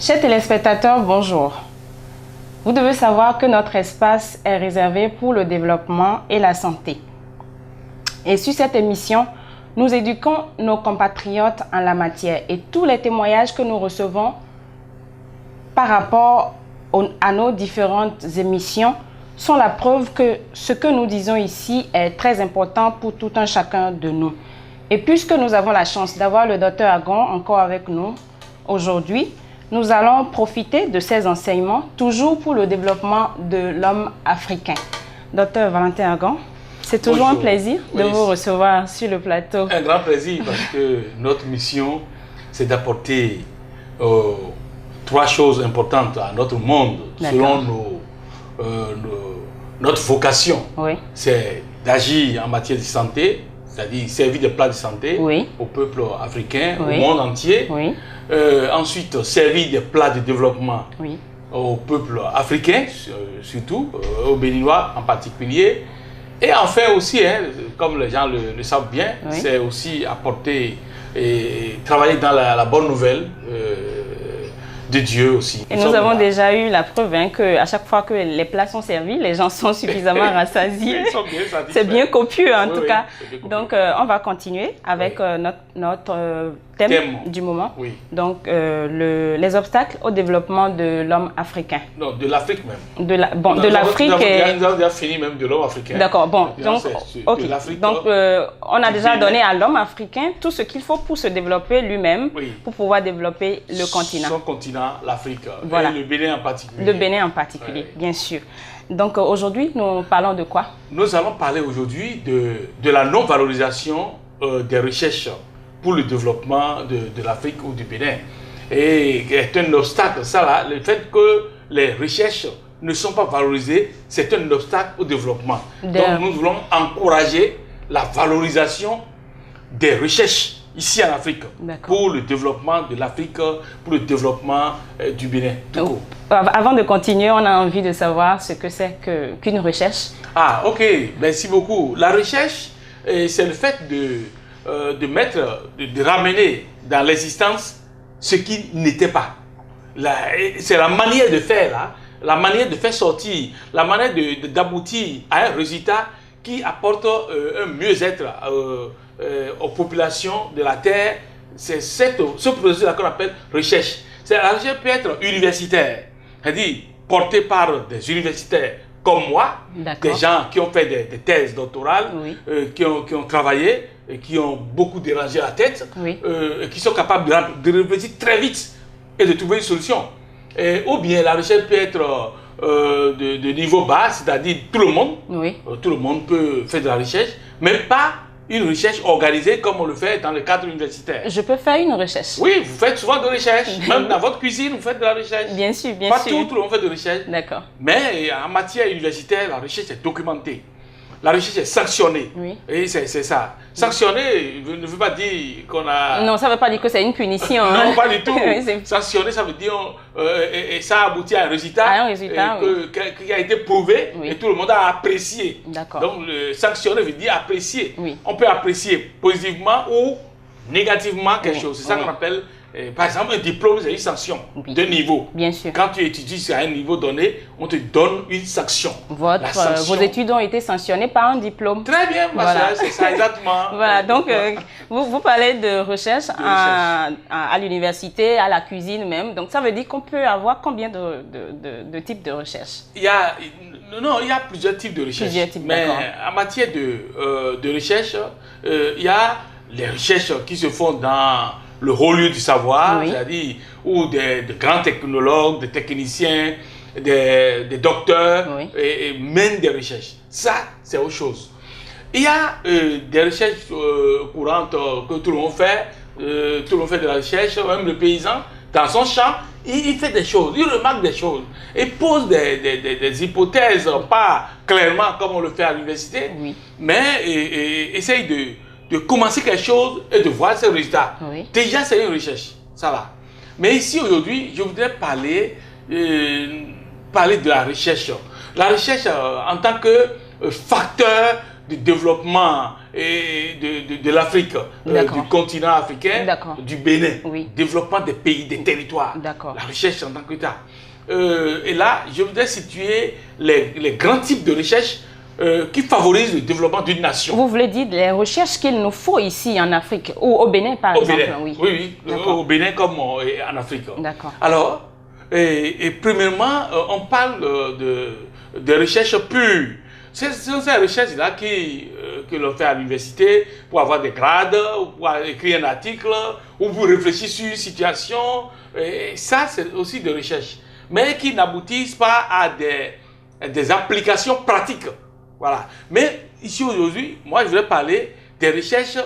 Chers téléspectateurs, bonjour. Vous devez savoir que notre espace est réservé pour le développement et la santé. Et sur cette émission, nous éduquons nos compatriotes en la matière et tous les témoignages que nous recevons par rapport à nos différentes émissions sont la preuve que ce que nous disons ici est très important pour tout un chacun de nous. Et puisque nous avons la chance d'avoir le docteur Agon encore avec nous aujourd'hui, nous allons profiter de ces enseignements, toujours pour le développement de l'homme africain. Docteur Valentin Agon, c'est toujours un plaisir de vous recevoir sur le plateau. Un grand plaisir parce que notre mission, c'est d'apporter trois choses importantes à notre monde selon notre vocation. Oui. C'est d'agir en matière de santé, c'est-à-dire servir des plats de santé au peuple africain, au monde entier. Oui. Ensuite, servir des plats de développement au peuple africain, surtout, aux Béninois en particulier. Et enfin aussi, comme les gens le savent bien, c'est aussi apporter et travailler dans la bonne nouvelle de Dieu aussi. Et nous avons déjà eu la preuve qu'à chaque fois que les plats sont servis, les gens sont suffisamment rassasiés. C'est bien copieux en tout cas. Donc on va continuer avec notre thème du moment. Oui. Donc les obstacles au développement de l'homme africain. Non, de l'Afrique même. De l'Afrique. Nous avons déjà fini même de l'homme africain. D'accord, bon. Donc, on a déjà donné à l'homme africain tout ce qu'il faut pour se développer lui-même, pour pouvoir développer le continent. Son continent, l'Afrique, voilà. Et le Bénin en particulier. Le Bénin en particulier, bien sûr. Donc aujourd'hui, nous parlons de quoi? Nous allons parler aujourd'hui de la non-valorisation des recherches pour le développement de l'Afrique ou du Bénin. Et c'est un obstacle, ça là, le fait que les recherches ne sont pas valorisées, c'est un obstacle au développement. Donc nous voulons encourager la valorisation des recherches ici en Afrique, pour le développement de l'Afrique, pour le développement du Bénin. Avant de continuer, on a envie de savoir ce que c'est qu'une recherche. Ah, ok, merci beaucoup. La recherche, c'est le fait de ramener dans l'existence ce qui n'était pas. C'est la manière de faire, là, la manière de faire sortir, la manière d'aboutir à un résultat qui apporte un mieux-être aux populations de la Terre. C'est ce processus-là qu'on appelle recherche. La recherche peut être universitaire, c'est-à-dire portée par des universitaires comme moi, des gens qui ont fait des thèses doctorales, qui ont travaillé, et qui ont beaucoup dérangé la tête, et qui sont capables de réfléchir très vite et de trouver une solution. Ou bien la recherche peut être de niveau bas, c'est-à-dire tout le monde peut faire de la recherche, mais pas une recherche organisée comme on le fait dans le cadre universitaire. Je peux faire une recherche? Oui, vous faites souvent de recherche. Même dans votre cuisine, vous faites de la recherche. Bien sûr, bien sûr. Partout, tout le monde fait de recherche. D'accord. Mais en matière universitaire, la recherche est documentée. La recherche est sanctionnée. Oui. Et c'est ça. Sanctionner ne veut pas dire qu'on a... Non, ça ne veut pas dire que c'est une punition. Non, pas du tout. Sanctionner, ça veut dire... et ça aboutit à un résultat, qui a été prouvé et tout le monde a apprécié. D'accord. Donc, sanctionner veut dire apprécier. Oui. On peut apprécier positivement ou négativement quelque chose. C'est ça qu'on appelle... par exemple, un diplôme, c'est une sanction de niveau. Bien sûr. Quand tu étudies à un niveau donné, on te donne une sanction. Vos études ont été sanctionnées par un diplôme. Très bien, voilà. C'est ça, exactement. Voilà, donc vous parlez de recherche à l'université, à la cuisine même. Donc ça veut dire qu'on peut avoir combien de types de recherche? Il y a plusieurs types de recherche. Mais en matière de recherche, il y a les recherches qui se font dans le haut lieu du savoir, c'est-à-dire où des grands technologues, des techniciens, des docteurs mènent des recherches. Ça, c'est autre chose. Il y a des recherches courantes que tout le monde fait. Tout le monde fait de la recherche, même le paysan, dans son champ, il fait des choses, il remarque des choses. Il pose des hypothèses, pas clairement comme on le fait à l'université, mais essaye de commencer quelque chose et de voir ses résultats. Déjà, c'est une recherche, ça va. Mais ici, aujourd'hui, je voudrais parler de la recherche. La recherche en tant que facteur de développement de l'Afrique, du continent africain, du Bénin, développement des pays, des territoires, la recherche en tant que telle. Et là, je voudrais situer les grands types de recherche qui favorisent le développement d'une nation. Vous voulez dire les recherches qu'il nous faut ici en Afrique, ou au Bénin par exemple? Bénin. Oui, au Bénin comme en Afrique. D'accord. Alors, premièrement, on parle de recherche pure. Ce sont ces recherches-là que l'on fait à l'université pour avoir des grades, pour écrire un article, ou pour réfléchir sur une situation. Et ça, c'est aussi de recherche. Mais qui n'aboutissent pas à des applications pratiques. Voilà. Mais ici aujourd'hui, moi je voudrais parler des recherches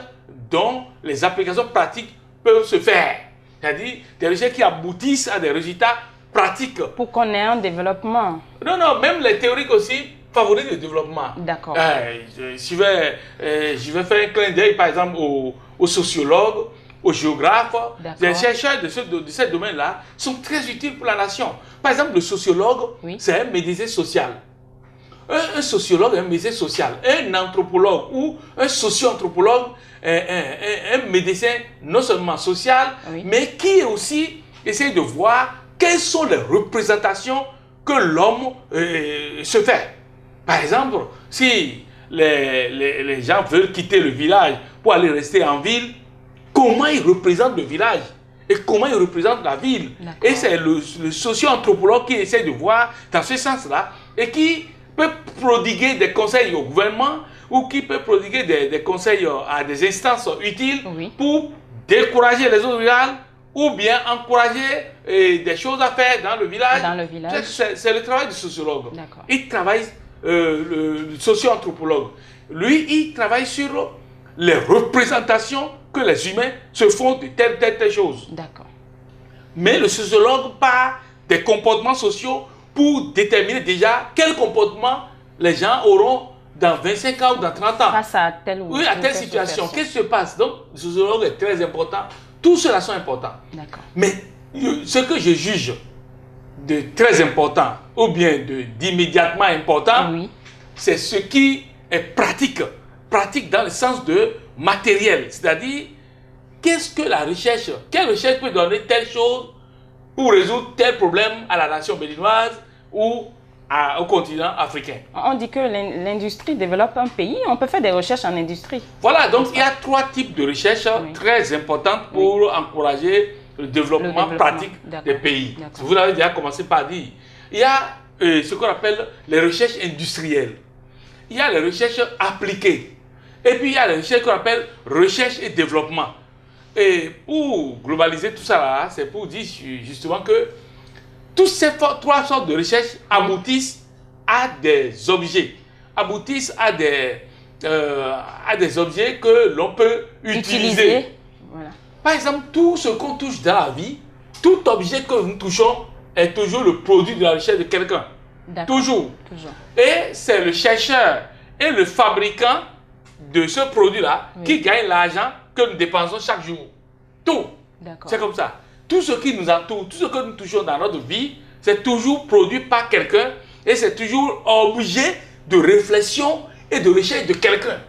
dont les applications pratiques peuvent se faire. C'est-à-dire des recherches qui aboutissent à des résultats pratiques. Pour qu'on ait un développement. Non, même les théoriques aussi favorisent le développement. D'accord. Je vais faire un clin d'œil par exemple aux sociologues, aux géographes. Les chercheurs de ce domaine-là sont très utiles pour la nation. Par exemple, le sociologue, c'est un médecin social. Un sociologue est un médecin social. Un anthropologue ou un socio-anthropologue est un médecin non seulement social, mais qui aussi essaie de voir quelles sont les représentations que l'homme se fait. Par exemple, si les gens veulent quitter le village pour aller rester en ville, comment ils représentent le village et comment ils représentent la ville. Et c'est le socio-anthropologue qui essaie de voir dans ce sens-là et qui peut prodiguer des conseils au gouvernement ou qui peut prodiguer des conseils à des instances utiles pour décourager les autres villages ou bien encourager des choses à faire dans le village. C'est le travail du sociologue. Il travaille, le socio-anthropologue. Lui, il travaille sur les représentations que les humains se font de telle chose. Mais le sociologue part des comportements sociaux pour déterminer déjà quel comportement les gens auront dans 25 ans ou dans 30 ans. Face à telle ou à telle situation. Qu'est-ce qui se passe? Donc, le sociologue est très important. Tout cela sont importants. Mais ce que je juge de très important ou bien d'immédiatement important, c'est ce qui est pratique. Pratique dans le sens de matériel. C'est-à-dire, qu'est-ce que la recherche? Quelle recherche peut donner telle chose pour résoudre tel problème à la nation béninoise ou au continent africain? On dit que l'industrie développe un pays. On peut faire des recherches en industrie. Voilà, donc il y a trois types de recherches très importantes pour encourager le développement pratique des pays. Vous l'avez déjà commencé par dire. Il y a ce qu'on appelle les recherches industrielles. Il y a les recherches appliquées. Et puis il y a les recherches qu'on appelle recherche et développement. Et pour globaliser tout ça, c'est pour dire justement que toutes ces trois sortes de recherches aboutissent à des objets, aboutissent à des objets que l'on peut utiliser. Par exemple, tout ce qu'on touche dans la vie, tout objet que nous touchons est toujours le produit de la recherche de quelqu'un. Toujours. Et c'est le chercheur et le fabricant de ce produit-là qui gagne l'argent que nous dépensons chaque jour. Tout. C'est comme ça. Tout ce qui nous entoure, tout ce que nous touchons dans notre vie, c'est toujours produit par quelqu'un et c'est toujours objet de réflexion et de recherche de quelqu'un.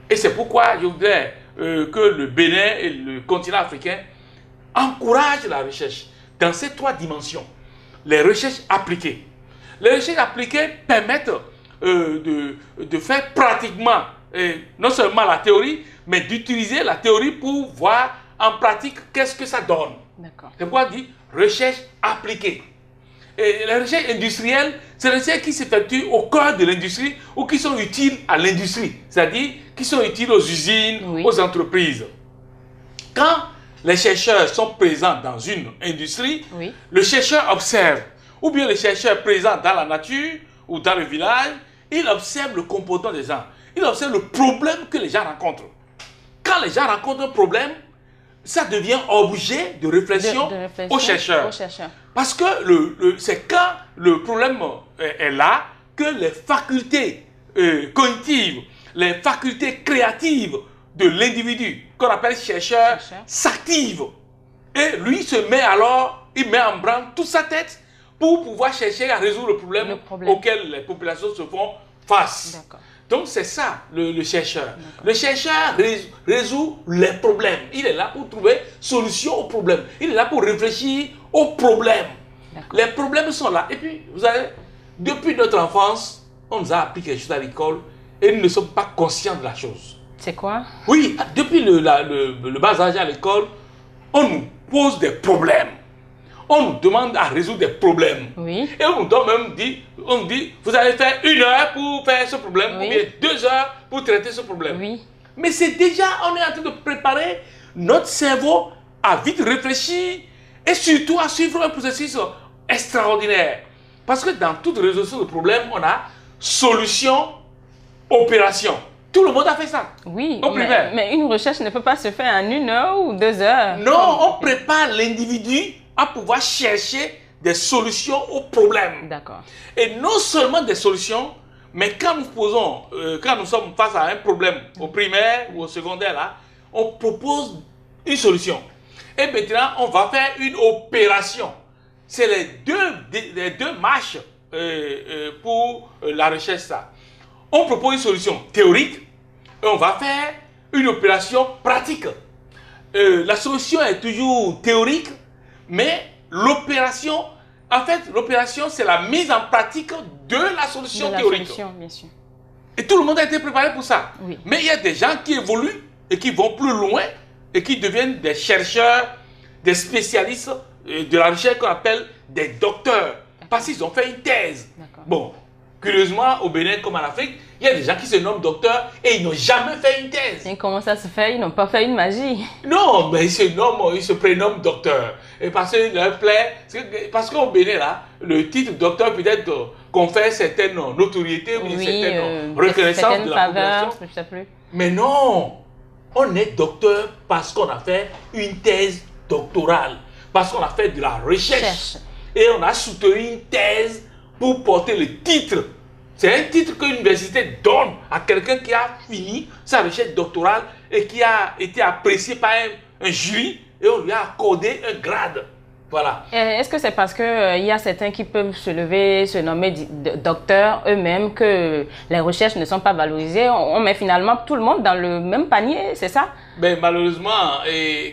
Et c'est pourquoi je voudrais que le Bénin et le continent africain encouragent la recherche dans ces trois dimensions. Les recherches appliquées. Les recherches appliquées permettent de faire pratiquement non seulement la théorie, mais d'utiliser la théorie pour voir en pratique qu'est-ce que ça donne. C'est pourquoi on dit recherche appliquée. Et les recherches industrielles, c'est les recherches qui s'effectuent au cœur de l'industrie ou qui sont utiles à l'industrie, c'est-à-dire qui sont utiles aux usines, aux entreprises. Quand les chercheurs sont présents dans une industrie, le chercheur observe, ou bien le chercheur présent dans la nature ou dans le village, il observe le comportement des gens. Il observe le problème que les gens rencontrent. Quand les gens rencontrent un problème, ça devient objet de réflexion aux chercheurs. Parce que c'est quand le problème est là que les facultés cognitives, les facultés créatives de l'individu, qu'on appelle chercheur, s'activent. Et lui se met alors, il met en branle toute sa tête pour pouvoir chercher à résoudre le problème auquel les populations se font face. Donc c'est ça le chercheur. Le chercheur résout les problèmes. Il est là pour trouver solution aux problèmes. Il est là pour réfléchir aux problèmes. Les problèmes sont là. Et puis, vous savez, depuis notre enfance, on nous a appris quelque chose à l'école et nous ne sommes pas conscients de la chose. C'est quoi? Oui, depuis le bas âge à l'école, on nous pose des problèmes. On nous demande à résoudre des problèmes. Oui. Et on nous dit, vous allez faire 1 heure pour faire ce problème, ou bien 2 heures pour traiter ce problème. Oui. Mais c'est déjà, on est en train de préparer notre cerveau à vite réfléchir et surtout à suivre un processus extraordinaire. Parce que dans toute résolution de problème, on a solution, opération. Tout le monde a fait ça. Oui, au primaire. Mais une recherche ne peut pas se faire en 1 heure ou 2 heures. Non, on prépare l'individu à pouvoir chercher des solutions aux problèmes. D'accord. Et non seulement des solutions, mais quand nous sommes face à un problème au primaire ou au secondaire, là, on propose une solution. Et maintenant, on va faire une opération. C'est les deux marches pour la recherche. Ça. On propose une solution théorique et on va faire une opération pratique. La solution est toujours théorique, mais l'opération, en fait, l'opération, c'est la mise en pratique de la solution théorique. Solution, bien sûr. Et tout le monde a été préparé pour ça. Oui. Mais il y a des gens qui évoluent et qui vont plus loin et qui deviennent des chercheurs, des spécialistes de la recherche qu'on appelle des docteurs. Parce qu'ils ont fait une thèse. Bon, curieusement, au Bénin comme en Afrique, il y a des gens qui se nomment docteurs et ils n'ont jamais fait une thèse. Et comment ça se fait? Ils n'ont pas fait une magie. Non, mais ils se prénomment docteur. Et parce qu'il leur plaît, parce qu'au Bénin, là, le titre docteur peut-être confère certaines notoriétés ou certaines reconnaissances de la population. Je sais plus. Mais non, on est docteur parce qu'on a fait une thèse doctorale, parce qu'on a fait de la recherche. Et on a soutenu une thèse pour porter le titre. C'est un titre que l'université donne à quelqu'un qui a fini sa recherche doctorale et qui a été apprécié par un jury et on lui a accordé un grade. Voilà. Est-ce que c'est parce qu'il y a certains qui peuvent se lever, se nommer docteurs eux-mêmes que les recherches ne sont pas valorisées? On met finalement tout le monde dans le même panier, c'est ça? Ben, malheureusement,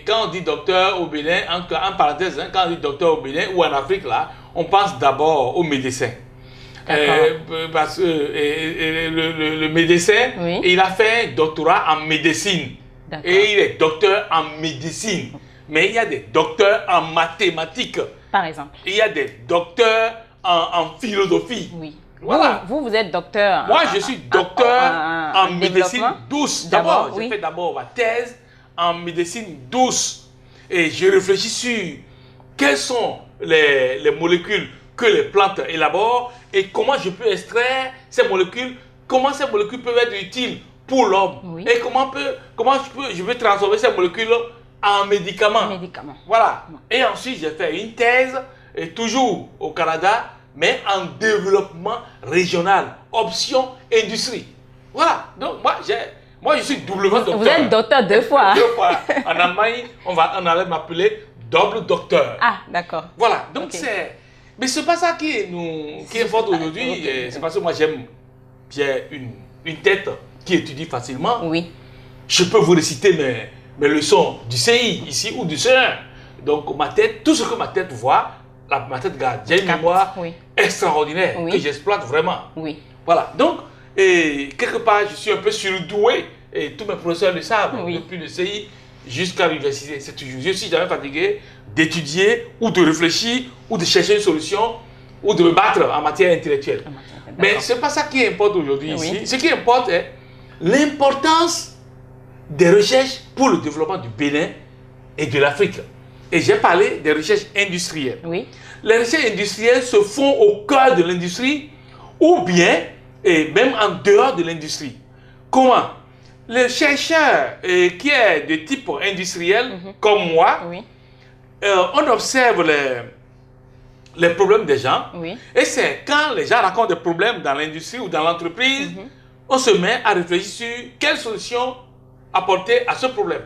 quand on dit docteur au Bénin, en parenthèse, quand on dit docteur au Bénin ou en Afrique, là, on pense d'abord aux médecins. Parce que le médecin, il a fait un doctorat en médecine. Et il est docteur en médecine. Mais il y a des docteurs en mathématiques. Par exemple. Il y a des docteurs en philosophie. Oui. Voilà. Vous êtes docteur. Moi, je suis docteur en médecine douce. D'abord, j'ai fait ma thèse en médecine douce. Et je réfléchis sur quelles sont les molécules que les plantes élaborent et comment je peux extraire ces molécules, comment ces molécules peuvent être utiles pour l'homme et comment je peux transformer ces molécules en médicaments. Voilà. Et ensuite, j'ai fait une thèse, et toujours au Canada, mais en développement régional, option industrie. Voilà. Donc, moi je suis doublement docteur. Vous êtes docteur 2 fois. 2 fois. En Allemagne, on allait m'appeler double docteur. Ah, d'accord. Voilà. Donc, mais c'est pas ça qui est fort aujourd'hui. C'est parce que moi, j'ai une tête qui étudie facilement. Oui. Je peux vous réciter mes leçons du CI ici ou du CE1. Donc, ma tête, tout ce que ma tête voit, ma tête garde. J'ai une mémoire extraordinaire que j'exploite vraiment. Oui. Voilà. Donc, quelque part, je suis un peu surdoué et tous mes professeurs le savent. Depuis le CI jusqu'à l'université, c'est toujours. Je suis jamais fatigué d'étudier ou de réfléchir ou de chercher une solution ou de me battre en matière intellectuelle. Mais ce n'est pas ça qui importe aujourd'hui ici. Ce qui importe est l'importance des recherches pour le développement du Bénin et de l'Afrique. Et j'ai parlé des recherches industrielles. Les recherches industrielles se font au cœur de l'industrie ou bien, et même en dehors de l'industrie. Comment? Le chercheur qui est de type industriel, comme moi, on observe les problèmes des gens. Et c'est quand les gens racontent des problèmes dans l'industrie ou dans l'entreprise, on se met à réfléchir sur quelle solution apporter à ce problème.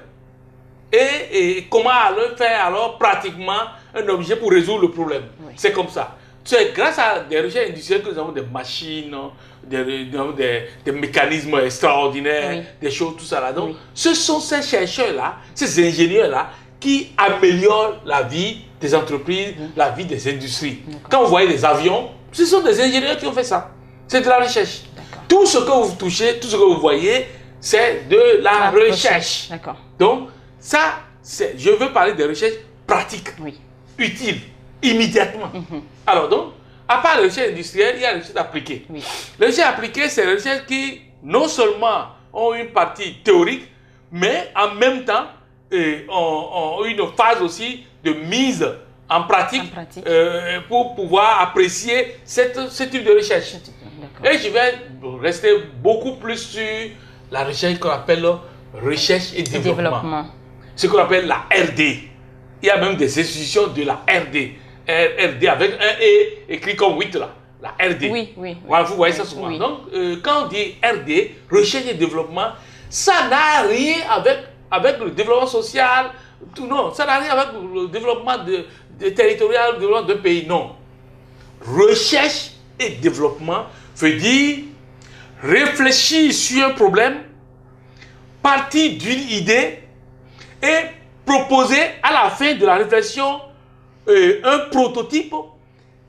Et comment faire alors pratiquement un objet pour résoudre le problème. C'est comme ça. C'est grâce à des recherches industrielles que nous avons des machines, des mécanismes extraordinaires, Oui. des choses, tout ça là. Donc, Oui. ce sont ces chercheurs-là, ces ingénieurs-là, qui améliorent la vie des entreprises, la vie des industries. Quand vous voyez des avions, ce sont des ingénieurs qui ont fait ça. C'est de la recherche. Tout ce que vous touchez, tout ce que vous voyez, c'est de la recherche. D'accord. Donc, ça, je veux parler de recherche pratique, Oui. utile, immédiatement. Alors donc, à part la recherche industrielle, il y a la recherche appliquée. Oui. La recherche appliquée, c'est la recherche qui, non seulement ont une partie théorique, mais en même temps, ont une phase aussi de mise en pratique, pour pouvoir apprécier ce type de recherche. Et je vais rester beaucoup plus sur la recherche qu'on appelle recherche et développement. Ce qu'on appelle la RD. Il y a même des institutions de la RD. RD avec un E écrit comme 8 là. La RD. Oui, oui. Voilà, vous voyez ça souvent. Oui. Donc, quand on dit RD, recherche et développement, ça n'a rien avec le développement social. Tout, non, ça n'a rien avec le développement territorial, le développement d'un pays. Non. Recherche et développement veut dire réfléchir sur un problème, partir d'une idée et proposer à la fin de la réflexion un prototype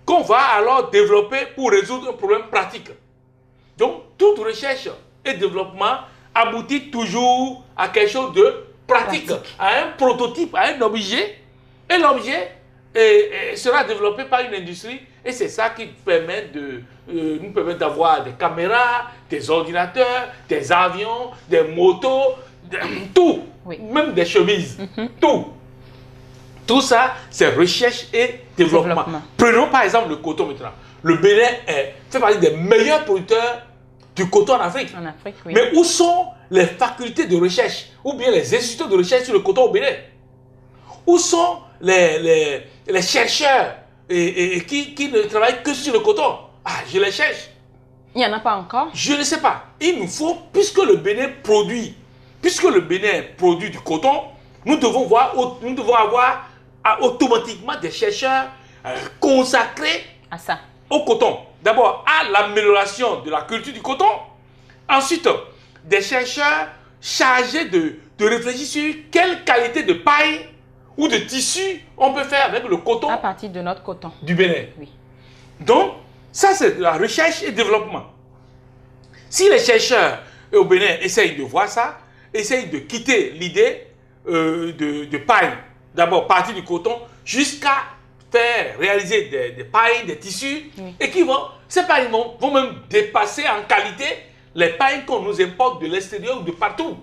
qu'on va alors développer pour résoudre un problème pratique. Donc, toute recherche et développement aboutit toujours à quelque chose de pratique, à un prototype, à un objet, et l'objet sera développé par une industrie, et c'est ça qui nous permet d'avoir des caméras, des ordinateurs, des avions, des motos, tout, même des chemises, tout. Tout ça, c'est recherche et développement. Prenons par exemple le coton maintenant. Le Bénin fait partie des meilleurs producteurs du coton en Afrique. En Afrique, oui. Mais où sont les facultés de recherche ou bien les instituts de recherche sur le coton au Bénin? Où sont les chercheurs qui ne travaillent que sur le coton? Ah, je les cherche. Il n'y en a pas encore? Je ne sais pas. Il nous faut, puisque le Bénin produit du coton, nous devons avoir automatiquement des chercheurs consacrés à ça, au coton. D'abord, à l'amélioration de la culture du coton. Ensuite, des chercheurs chargés de réfléchir sur quelle qualité de paille ou de tissu on peut faire avec le coton. À partir de notre coton. Du Bénin. Oui. Donc, ça c'est de la recherche et développement. Si les chercheurs au Bénin essayent de voir ça, essayent de quitter l'idée de paille, d'abord partir du coton, jusqu'à faire réaliser des pailles, des tissus, et ces pailles vont même dépasser en qualité les pailles qu'on nous importe de l'extérieur ou de partout.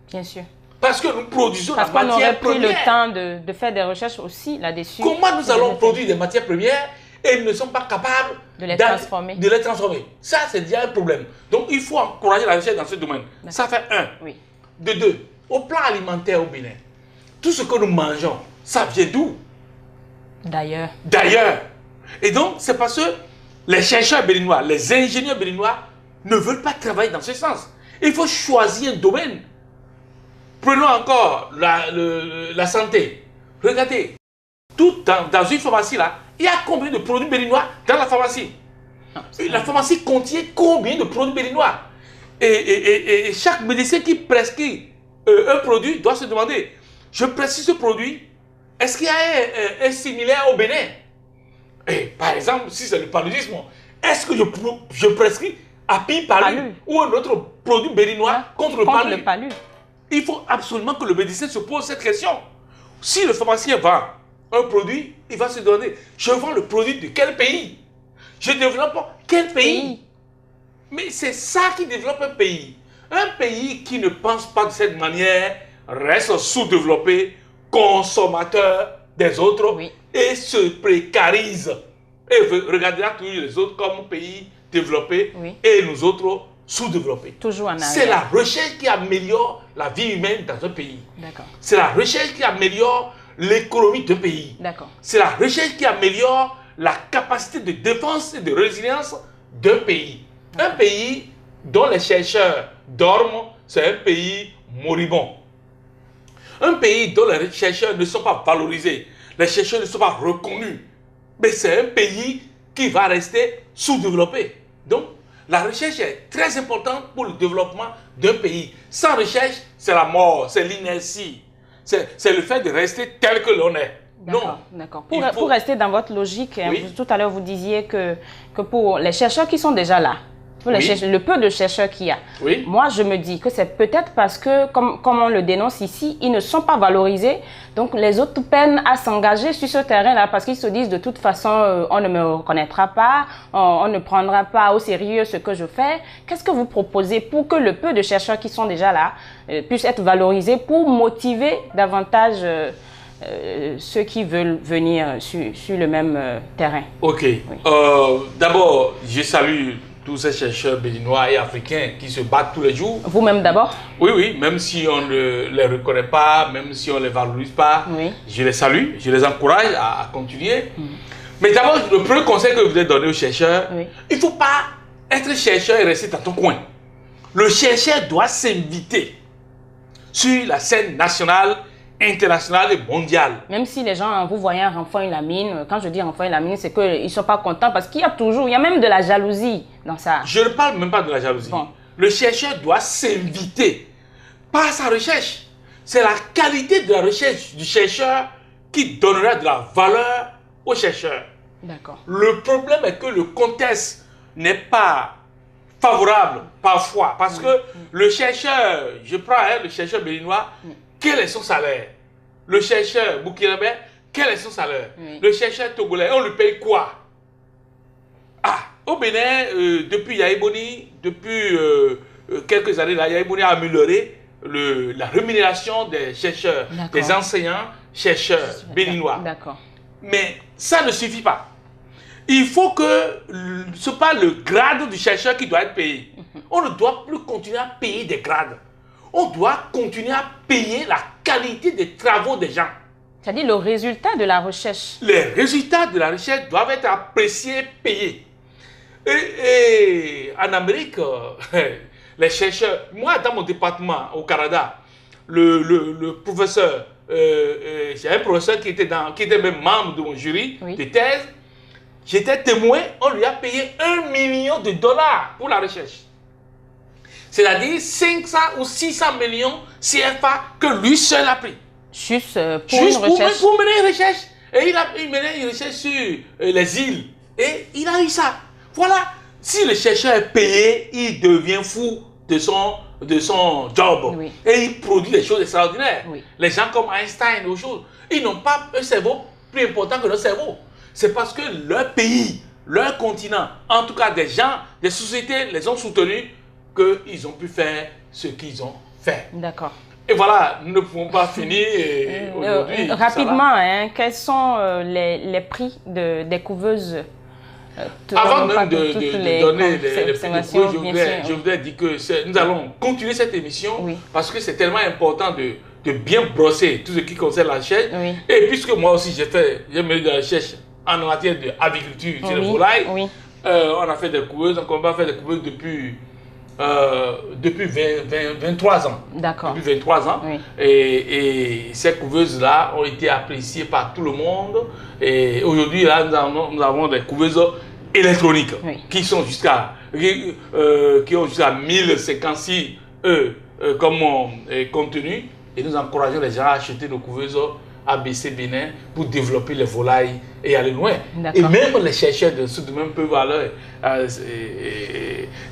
Bien sûr. Parce que nous produisons la matière première. Parce qu'on aurait pris le temps de faire des recherches aussi là-dessus. Comment nous allons produire des matières premières et nous ne sommes pas capables de les transformer. Ça, c'est déjà un problème. Donc, il faut encourager la recherche dans ce domaine. Ça fait un. Oui. De deux, au plan alimentaire au Bénin, tout ce que nous mangeons, ça vient d'où? D'ailleurs. D'ailleurs. Et donc, c'est parce que les chercheurs béninois, les ingénieurs béninois ne veulent pas travailler dans ce sens. Il faut choisir un domaine. Prenons encore la santé. Regardez, dans une pharmacie là, il y a combien de produits béninois dans la pharmacie? La pharmacie contient combien de produits béninois? Et chaque médecin qui prescrit un produit doit se demander, je prescris ce produit, est-ce qu'il y a un similaire au Bénin? Et par exemple, si c'est le paludisme, est-ce que je prescris Api-Palu ou un autre produit béninois contre le palu? Il faut absolument que le médecin se pose cette question. Si le pharmacien vend un produit, il va se demander, je vends le produit de quel pays? Je développe quel pays? Mais c'est ça qui développe un pays. Un pays qui ne pense pas de cette manière reste sous-développé, consommateur des autres, et se précarise. Et regardera toujours les autres comme pays développés et nous autres sous-développés. Toujours en arrière. C'est la recherche qui améliore la vie humaine dans un pays. C'est la recherche qui améliore l'économie d'un pays. C'est la recherche qui améliore la capacité de défense et de résilience d'un pays. Un pays dont les chercheurs dorment, c'est un pays moribond. Un pays dont les chercheurs ne sont pas valorisés, les chercheurs ne sont pas reconnus, mais c'est un pays qui va rester sous-développé. Donc, La recherche est très importante pour le développement d'un pays. Sans recherche, c'est la mort, c'est l'inertie. C'est le fait de rester tel que l'on est. Non. D'accord. Pour rester dans votre logique, oui. Tout à l'heure vous disiez que pour les chercheurs qui sont déjà là, le peu de chercheurs qu'il y a, moi je me dis que c'est peut-être parce que, comme on le dénonce ici, ils ne sont pas valorisés. Donc les autres peinent à s'engager sur ce terrain-là parce qu'ils se disent de toute façon, on ne me reconnaîtra pas, on ne prendra pas au sérieux ce que je fais. Qu'est-ce que vous proposez pour que le peu de chercheurs qui sont déjà là puissent être valorisés pour motiver davantage ceux qui veulent venir sur le même terrain? Ok. Oui. D'abord, je salue tous ces chercheurs béninois et africains qui se battent tous les jours. Vous-même d'abord? Oui, même si on ne les reconnaît pas, même si on ne les valorise pas, je les salue, je les encourage à continuer. Mais d'abord, le premier conseil que je voudrais donner aux chercheurs, il ne faut pas être chercheur et rester dans ton coin. Le chercheur doit s'inviter sur la scène nationale, internationale et mondiale. Même si les gens, en vous voyant renflouer la mine, quand je dis renflouer la mine, c'est qu'ils ne sont pas contents parce qu'il y a même de la jalousie dans ça. Je ne parle même pas de la jalousie. Bon. Le chercheur doit s'inviter par sa recherche. C'est la qualité de la recherche du chercheur qui donnera de la valeur au chercheur. D'accord. Le problème est que le contexte n'est pas favorable parfois parce que le chercheur, je prends le chercheur béninois, quel est son salaire? Le chercheur burkinabé, quel est son salaire? Le chercheur togolais, on lui paye quoi? Au Bénin, depuis Yaïboni, depuis quelques années, Yaïboni a amélioré la rémunération des chercheurs, des enseignants, chercheurs béninois. D'accord. Mais ça ne suffit pas. Il faut que ce n'est pas le grade du chercheur qui doit être payé. On ne doit plus continuer à payer des grades. On doit continuer à payer la qualité des travaux des gens. C'est-à-dire le résultat de la recherche. Les résultats de la recherche doivent être appréciés, payés. Et en Amérique, les chercheurs, moi dans mon département au Canada, le professeur, j'ai un professeur qui était même membre de mon jury de thèse, j'étais témoin, on lui a payé $1 million pour la recherche. C'est-à-dire 500 ou 600 millions CFA que lui seul a pris. Juste pour une recherche. Pour mener une recherche. Et il menait une recherche sur les îles. Et il a eu ça. Voilà. Si le chercheur est payé, il devient fou de son job. Et il produit des choses extraordinaires. Les gens comme Einstein ou choses, ils n'ont pas un cerveau plus important que notre cerveau. C'est parce que leur pays, leur continent, en tout cas des gens, des sociétés les ont soutenus qu'ils ont pu faire ce qu'ils ont fait. D'accord. Et voilà, nous ne pouvons pas finir aujourd'hui. Rapidement, quels sont les prix des couveuses Avant même de donner les prix de couveuse, je voudrais dire que nous allons continuer cette émission parce que c'est tellement important de bien brosser tout ce qui concerne la recherche. Et puisque moi aussi j'ai mené de la recherche en matière d'agriculture sur les volailles, on a fait des couveuses, on va faire des couveuses depuis 23 ans. D'accord. Depuis 23 ans. Et ces couveuses-là ont été appréciées par tout le monde. Et aujourd'hui, là, nous avons des couveuses électroniques qui sont qui ont jusqu'à 1056 comme contenu. Et nous encourageons les gens à acheter nos couveuses ABC Bénin pour développer les volailles et aller loin. Et même les chercheurs de Sud-Même peuvent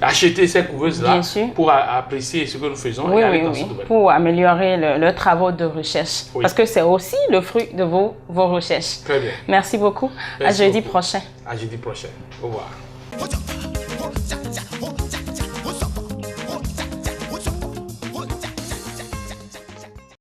acheter ces couveuses-là pour apprécier ce que nous faisons et aller dans ce domaine. Pour améliorer leurs travaux de recherche. Parce que c'est aussi le fruit de vos recherches. Très bien. Merci beaucoup. Merci à jeudi prochain. À jeudi prochain. Au revoir.